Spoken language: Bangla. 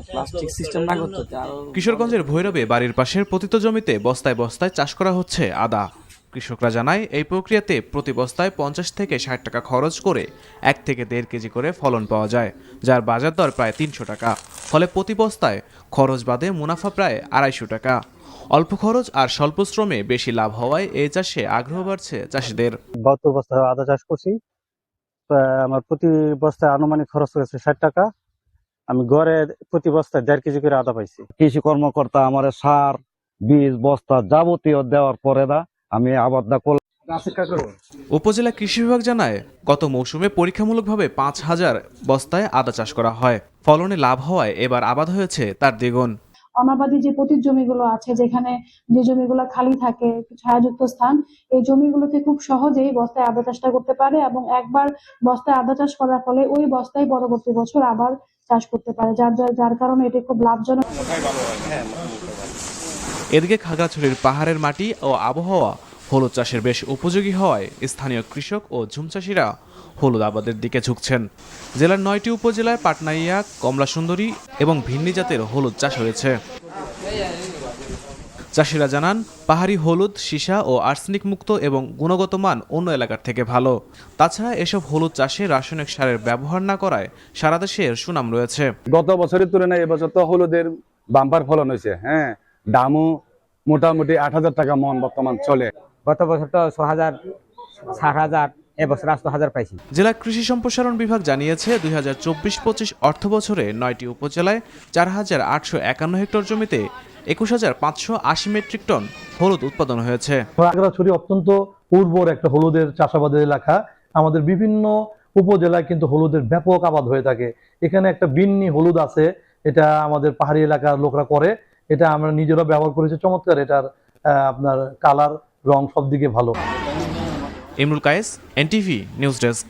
প্লাস্টিক সিস্টেম না করতে আরো। কিশোরগঞ্জের ভৈরবে বাড়ির পাশের পতিত জমিতে বস্তায় বস্তায় চাষ করা হচ্ছে আদা। কৃষকরা জানায় এই প্রক্রিয়াতে প্রতি বস্তায় 50 থেকে 60 টাকা খরচ করে 1 থেকে 1.5 কেজি করে ফলন পাওয়া যায়, যার বাজার দর প্রায় 300 টাকা। ফলে প্রতি বস্তায় খরচ বাদে মুনাফা প্রায় 250 টাকা। অল্প খরচ আর স্বল্প শ্রমে বেশি লাভ হওয়ায় এই চাষে আগ্রহ বাড়ছে চাষিদের। 72 বস্তা আদা চাষ করছি। আমার প্রতি বস্তায় আনুমানিক খরচ হয়েছে 60 টাকা। আমি গড়ে প্রতি বস্তায় 1.5 কেজি করে আদা পাইছি। কৃষি কর্মকর্তা আমার সার বীজ বস্তা যাবতীয় দেওয়ার পরে আমি আবাদটা করলাম। উপজেলা কৃষি বিভাগ জানায় গত মৌসুমে পরীক্ষামূলকভাবে 5000 বস্তায় আদা চাষ করা হয়। ফলনে লাভ হওয়ায় এবার আবাদ হয়েছে তার দ্বিগুণ। অনাবাদী যে পতিত জমিগুলো আছে, যেখানে যে জমিগুলো খালি থাকে, ছায়াযুক্ত স্থান, এই জমিগুলোতে খুব সহজেই বস্তায় আদা চাষটা করতে পারে এবং একবার বস্তায় আদা চাষ করার ফলে ওই বস্তায় পরবর্তী বছর আবার চাষ করতে পারে, যার কারণে এটি খুব লাভজনক। এদিকে খাগড়াছড়ির পাহাড়ের মাটি ও আবহাওয়া হলুদ চাষের বেশ উপযোগী হওয়ায় স্থানীয় কৃষক ও ঝুম চাষিরা হলুদ আবাদের দিকে ঝুঁকছেন। জেলার 9টি উপজেলায় পাটনাইয়া, কমলা সুন্দরী এবং ভিন্নি জাতের হলুদ চাষ হয়েছে। চাষিরা জানান পাহাড়ি হলুদ সীসা ও আর্সেনিক মুক্ত এবং গুণগত মান অন্য এলাকার থেকে ভালো। তাছাড়া এসব হলুদ চাষে রাসায়নিক সারের ব্যবহার না করায় সারা দেশে এর সুনাম রয়েছে। গত বছরের তুলনায় এবছর তো হলুদের বাম্পার ফলন হয়েছে। দামও মোটামুটি 8000 টাকা মন বর্তমান চলে। গত বছর তো 6000 60,000, এবছর 80,000 পাইছি। জেলা কৃষি সম্প্রসারণ বিভাগ জানিয়েছে 2024-25 অর্থ বছরে 9টি উপজেলায় 4851 হেক্টর জমিতে 21580 মেট্রিক টন হলুদ উৎপাদন হয়েছে। খাগড়াছড়ি অত্যন্ত উর্বর একটা হলুদের চাষাবাদের এলাকা। আমাদের বিভিন্ন উপজেলায় কিন্তু হলুদের ব্যাপক আবাদ হয়ে থাকে। এখানে একটা বিন্নি হলুদ আছে, এটা আমাদের পাহাড়ি এলাকার লোকরা করে। এটা আমরা নিজেরা ব্যবহার করেছি, চমৎকার। এটার আপনার কালার রং সব দিকে ভালো। Imrul Kayes, NTV news desk.